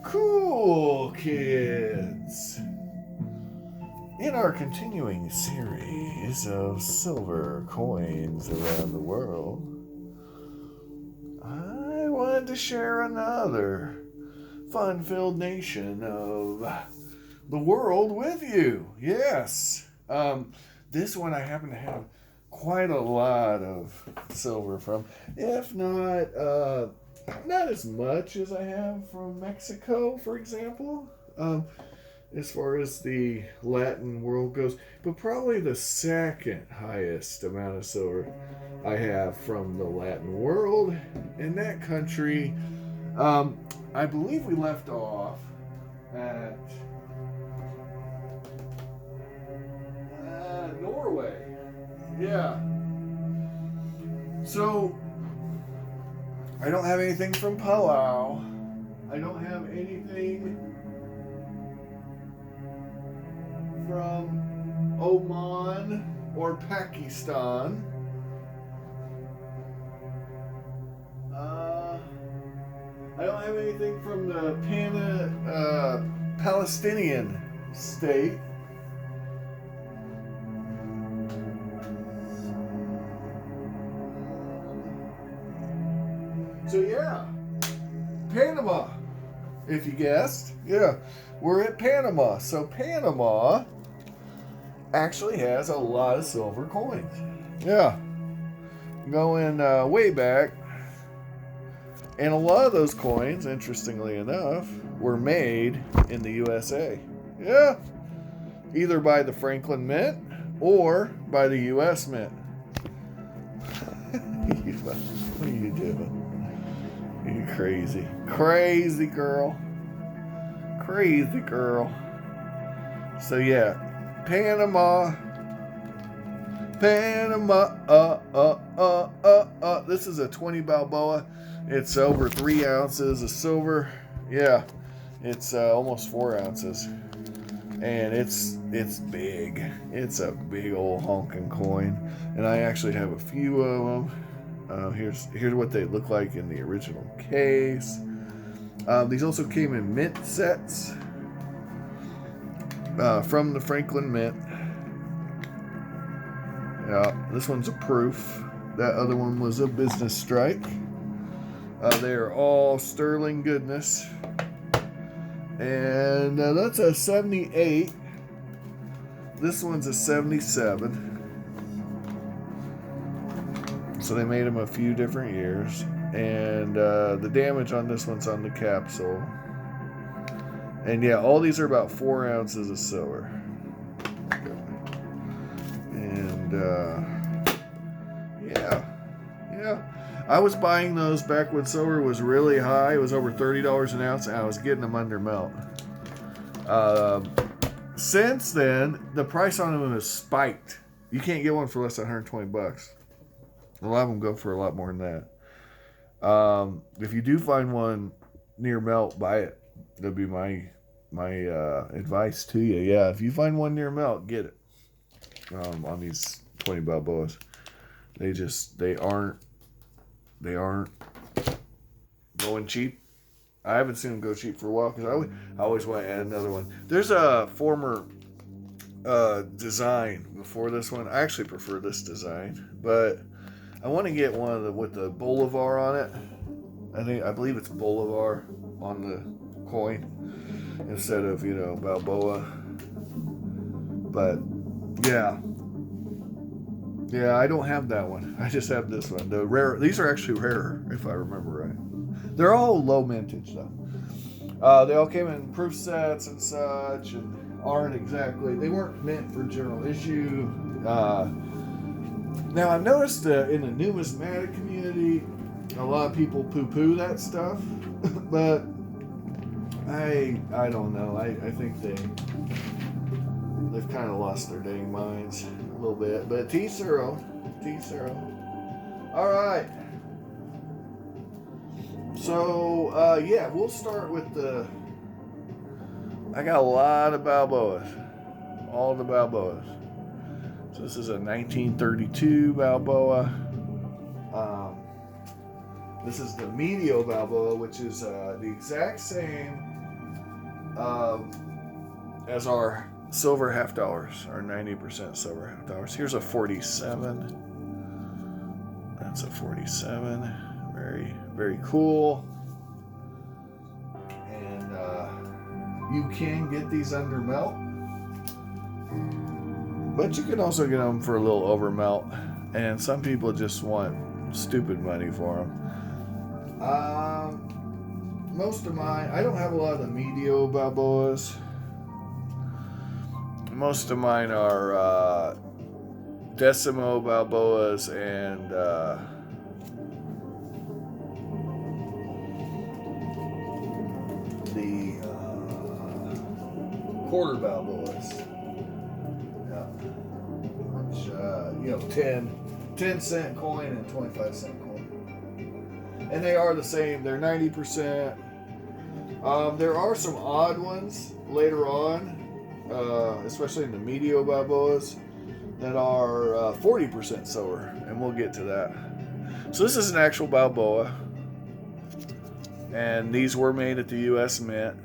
Cool kids. In our continuing series of silver coins around the world, I wanted to share another fun-filled nation of the world with you. Yes. This one I happen to have quite a lot of silver from, if not as much as I have from Mexico, for example, as far as the Latin world goes, but probably the second highest amount of silver I have from the Latin world. In that country, I believe we left off at Norway. Yeah. So, I don't have anything from Palau. I don't have anything from Oman or Pakistan. I don't have anything from the Palestinian state. So yeah, Panama, if you guessed. Yeah, we're at Panama. So Panama actually has a lot of silver coins. Yeah, going way back. And a lot of those coins, interestingly enough, were made in the USA. Yeah, either by the Franklin Mint or by the U.S. Mint. What are you doing? You crazy. Crazy girl. Crazy girl. So yeah, Panama. This is a 20 Balboa. It's over 3 ounces of silver. Yeah, it's almost 4 ounces. And it's big. It's a big old honking coin. And I actually have a few of them. Here's what they look like in the original case. These also came in mint sets from the Franklin Mint. Yeah, this one's a proof. That other one was a business strike. They are all sterling goodness. And that's a 78. This one's a 77. So they made them a few different years. And the damage on this one's on the capsule. And yeah, all these are about 4 ounces of silver. And yeah. I was buying those back when silver was really high. It was over $30 an ounce, and I was getting them under melt. Since then, the price on them has spiked. You can't get one for less than $120. A lot of them go for a lot more than that. If you do find one near melt, buy it. That'd be my advice to you. Yeah, if you find one near melt, get it. On these 20 Balboas, they aren't going cheap. I haven't seen them go cheap for a while because I always want to add another one. There's a former design before this one. I actually prefer this design, but I want to get one with the Bolivar on it. I believe it's Bolivar on the coin instead of Balboa. But yeah, I don't have that one. I just have this one. These are actually rarer, if I remember right. They're all low mintage though. They all came in proof sets and such, and they weren't meant for general issue. Now I've noticed in the numismatic community, a lot of people poo-poo that stuff, but I don't know. I think they've kind of lost their dang minds a little bit, but teach their own. All right. So we'll start with I got a lot of Balboas, all the Balboas. So this is a 1932 Balboa. This is the medial Balboa, which is the exact same as our silver half dollars, our 90% silver half dollars. Here's a 47. That's a 47. Very, very cool. And you can get these under melt, but you can also get them for a little over melt. And some people just want stupid money for them. Most of mine, I don't have a lot of the Medio Balboas. Most of mine are Decimo Balboas and the quarter Balboas. Yeah. Which, 10 cent coin and 25 cent coin. And they are the same. They're 90%. There are some odd ones later on, especially in the Medio Balboas, that are 40% silver, and we'll get to that. So this is an actual Balboa, and these were made at the U.S. Mint,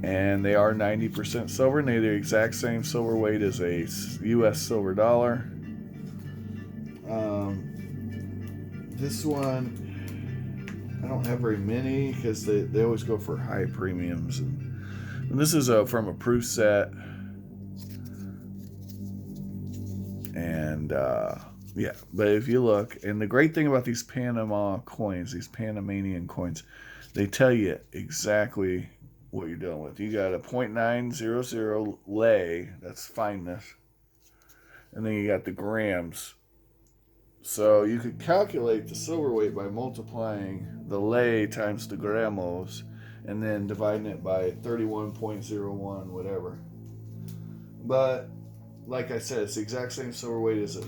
and they are 90% silver, and they're the exact same silver weight as a U.S. silver dollar. This one, I don't have very many because they always go for high premiums. And this is from a proof set. And yeah, but if you look, and the great thing about these Panama coins, these Panamanian coins, they tell you exactly what you're dealing with. You got a 0.900 lei, that's fineness. And then you got the grams. So you could calculate the silver weight by multiplying the lei times the gramos and then dividing it by 31.01, whatever. But like I said, it's the exact same silver weight as a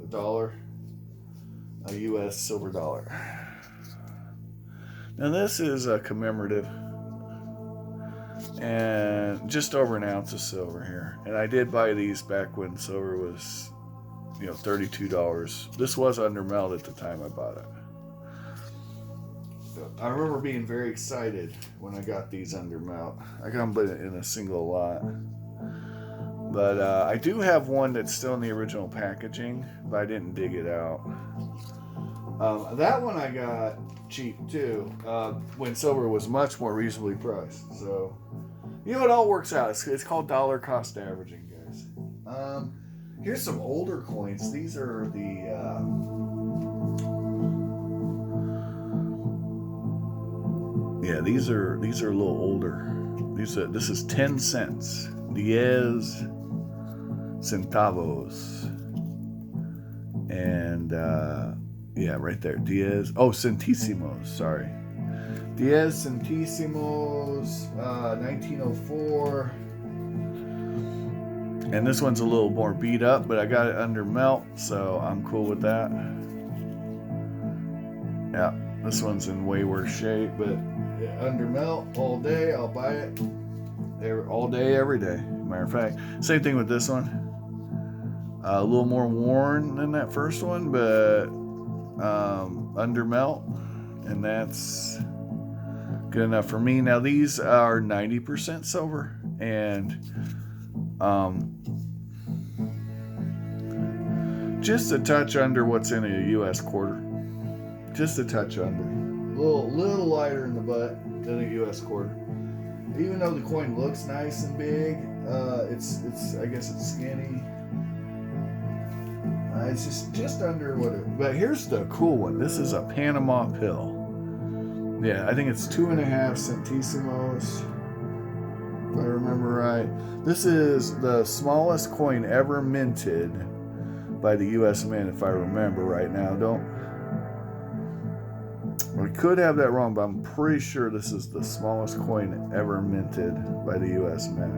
dollar, a U.S. silver dollar. Now this is a commemorative and just over an ounce of silver here. And I did buy these back when silver was $32. This was under melt at the time I bought it. I remember being very excited when I got these under melt. I got them in a single lot. But I do have one that's still in the original packaging, but I didn't dig it out. That one I got cheap too, when silver was much more reasonably priced. So, it all works out. It's called dollar cost averaging, guys. Here's some older coins. These are the these are a little older. This is 10 cents. 10 centavos. And right there. Centísimos, sorry. 10 centísimos, 1904. And this one's a little more beat up, but I got it under melt, so I'm cool with that. Yeah, this one's in way worse shape, but under melt all day, I'll buy it all day, every day. Matter of fact, same thing with this one. A little more worn than that first one, but under melt, and that's good enough for me. Now these are 90% silver, and just a touch under what's in a U.S. quarter. Just a touch under. A little lighter in the butt than a U.S. quarter. Even though the coin looks nice and big, I guess it's skinny. It's just under what it. But here's the cool one. This is a Panama Pill. Yeah, I think it's 2.5 centísimos, if I remember right. This is the smallest coin ever minted by the U.S. Mint, if I remember right now. We could have that wrong, but I'm pretty sure this is the smallest coin ever minted by the U.S. Mint.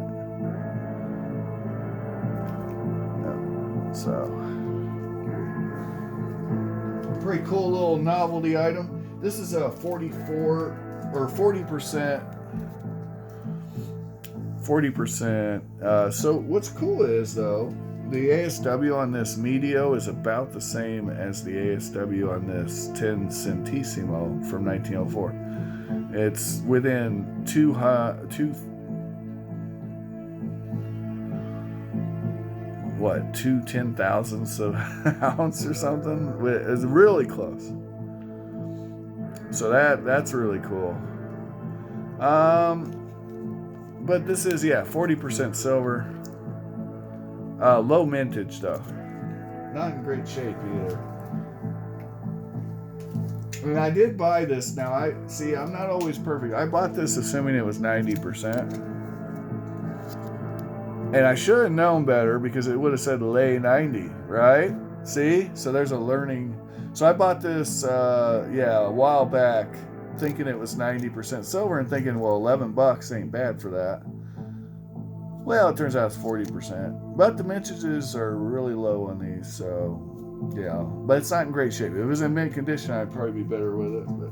So, pretty cool little novelty item. This is a 40%. So what's cool is, though, the ASW on this Medio is about the same as the ASW on this 10 centísimo from 1904. It's within two 10,000ths of an ounce or something. It's really close. So that's really cool. But this is 40% silver. Low mintage though. Not in great shape either. And I did buy this. Now I'm not always perfect. I bought this assuming it was 90%. And I should have known better because it would have said lay 90, right? See? So there's a learning. So I bought this a while back thinking it was 90% silver and thinking, well, $11 ain't bad for that. Well, it turns out it's 40%. But the mintages are really low on these, so yeah. But it's not in great shape. If it was in mint condition, I'd probably be better with it. But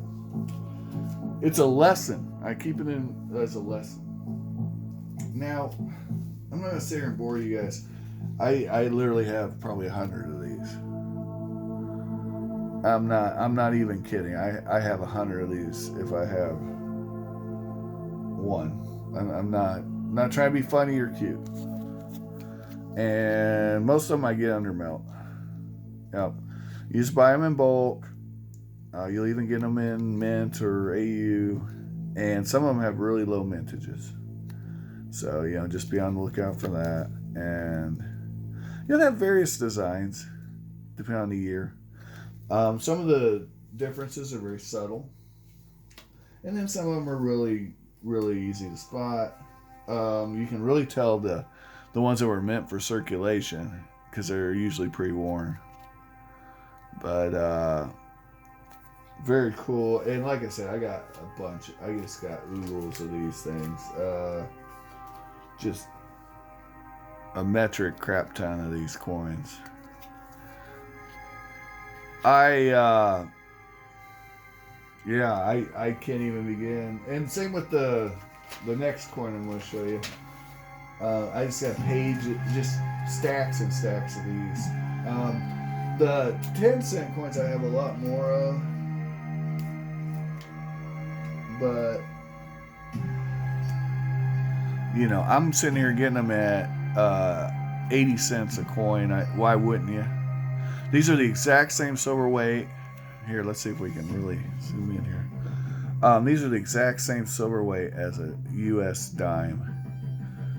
it's a lesson. I keep it in as a lesson. Now, I'm not going to sit here and bore you guys. I literally have probably 100 of these. I'm not even kidding. I have 100 of these if I have one. I'm not trying to be funny or cute. And most of them I get under melt. Yep. You just buy them in bulk. You'll even get them in mint or AU. And some of them have really low mintages. So, just be on the lookout for that. And you'll have various designs depending on the year. Some of the differences are very subtle. And then some of them are really, really easy to spot. You can really tell the ones that were meant for circulation because they're usually pre-worn. But very cool. And like I said, I got a bunch. I just got oodles of these things. Just a metric crap ton of these coins. I can't even begin. And same with the next coin I'm going to show you. I just got just stacks and stacks of these. The 10-cent coins I have a lot more of. But, I'm sitting here getting them at 80 cents a coin. Why wouldn't you? These are the exact same silver weight. Here, let's see if we can really zoom in here. These are the exact same silver weight as a U.S. dime.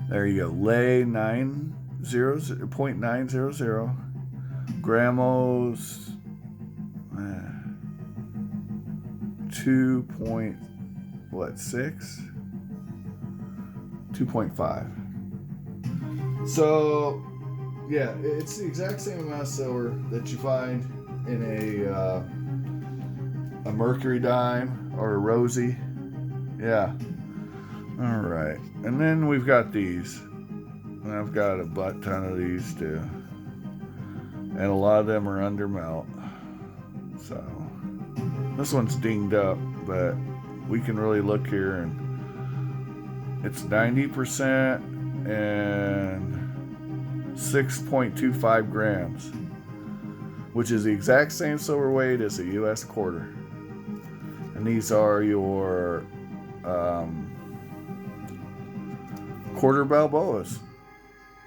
There you go. Lay 0.900. Gramos 2.5. So, it's the exact same amount of silver that you find in a mercury dime or a rosy. Yeah. All right. And then we've got these. And I've got a butt ton of these too. And a lot of them are under melt. So, this one's dinged up, but we can really look here and it's 90% and 6.25 grams, which is the exact same silver weight as a U.S. quarter. And these are your quarter Balboas.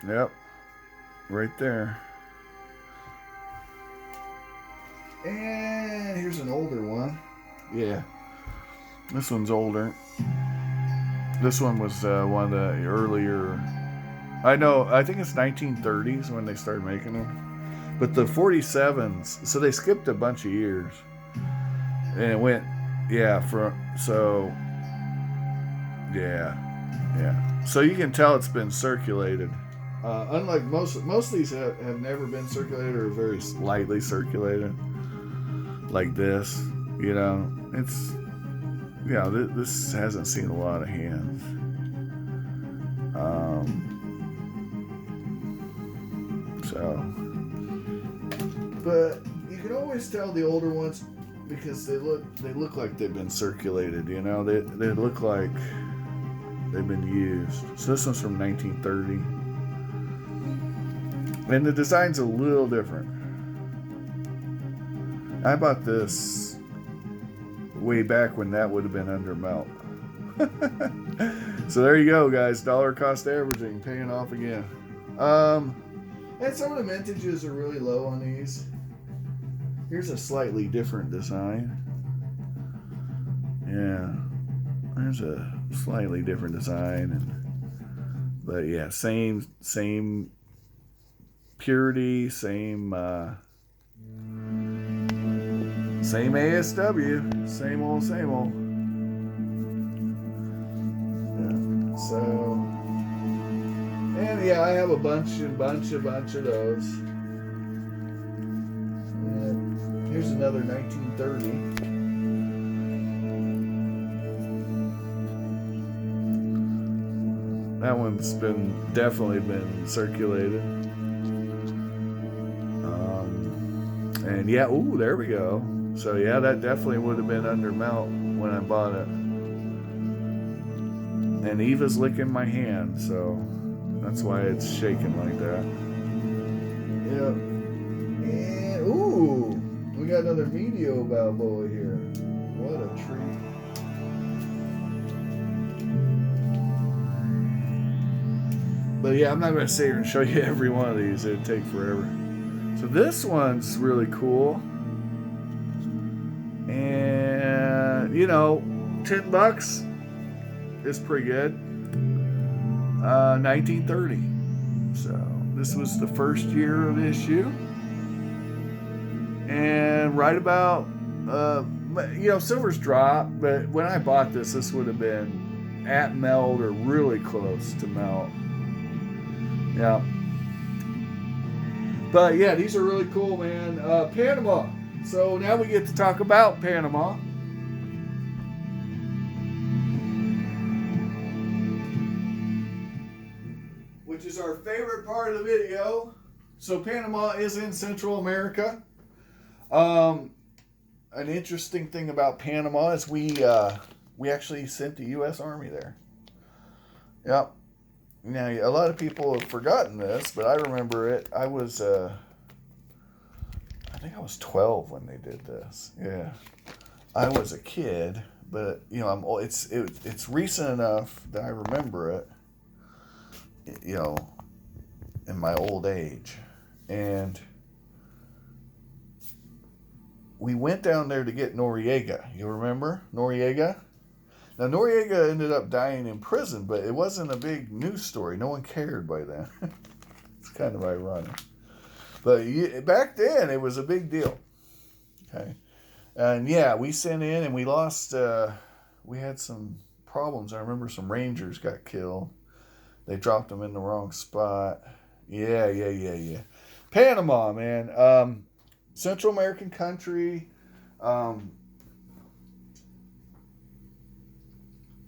Yep, right there. And here's an older one. Yeah, this one's older. This one was one of the earlier. I think it's 1930s when they started making them. But the 47s, so they skipped a bunch of years. And it went, so you can tell it's been circulated. Unlike most of these have never been circulated or very lightly circulated. Like this, it's, this hasn't seen a lot of hands. But you can always tell the older ones because they look like they've been circulated. They look like they've been used. So this one's from 1930, and the design's a little different. I bought this way back when that would have been under melt. So there you go, guys. Dollar cost averaging paying off again. And some of the mintages are really low on these. Here's a slightly different design. Yeah, there's a slightly different design, but yeah, same purity, same ASW, same old. Yeah, so, and yeah, I have a bunch of those. And here's another 1930. That one's definitely been circulated. And yeah, ooh, there we go. So yeah, that definitely would have been under melt when I bought it. And Eva's licking my hand, so that's why it's shaking like that. Yep. And ooh, we got another video Balboa here. What a treat. But yeah, I'm not going to sit here and show you every one of these. It'd take forever. So this one's really cool. And, you know, $10 is pretty good. 1930. So this was the first year of issue. And right about, you know, silver's dropped. But when I bought this would have been at melt or really close to melt. Yeah. But yeah, these are really cool, man. Panama. So now we get to talk about Panama. Which is our favorite part of the video. So Panama is in Central America. An interesting thing about Panama is we actually sent the U.S. Army there. Yep. Now, a lot of people have forgotten this, but I remember it. I think I was 12 when they did this. Yeah. I was a kid, but, you know, it's recent enough that I remember it, you know, in my old age. And we went down there to get Noriega. You remember Noriega? Now, Noriega ended up dying in prison, but it wasn't a big news story. No one cared by then. It's kind of ironic. But back then, it was a big deal. Okay. And yeah, we sent in and we lost, we had some problems. I remember some Rangers got killed. They dropped them in the wrong spot. Yeah. Panama, man. Central American country.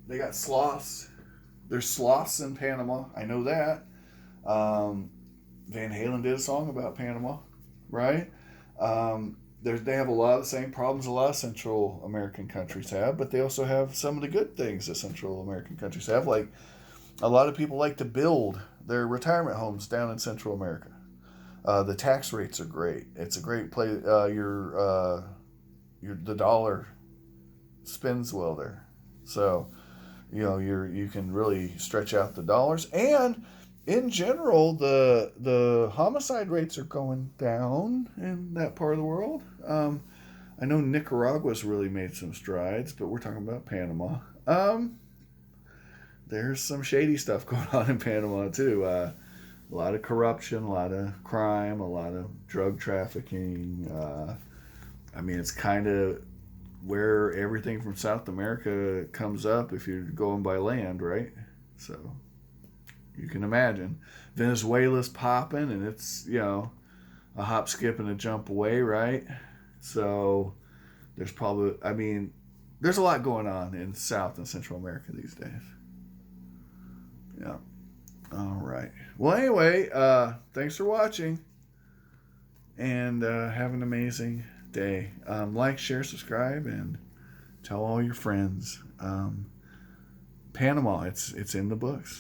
They got sloths. There's sloths in Panama. I know that. Van Halen did a song about Panama, right? They have a lot of the same problems a lot of Central American countries have, but they also have some of the good things that Central American countries have. Like, a lot of people like to build their retirement homes down in Central America. The tax rates are great. It's a great place. The dollar spends well there. So, you know, you can really stretch out the dollars, and in general, the homicide rates are going down in that part of the world. I know Nicaragua's really made some strides, but we're talking about Panama. There's some shady stuff going on in Panama too. A lot of corruption, a lot of crime, a lot of drug trafficking. I mean, it's kind of where everything from South America comes up if you're going by land, right? So you can imagine. Venezuela's popping, and it's, you know, a hop, skip, and a jump away, right? So there's there's a lot going on in South and Central America these days. Yeah. All right. Well, anyway, thanks for watching, and have an amazing day. Like, share, subscribe, and tell all your friends. Panama, it's in the books.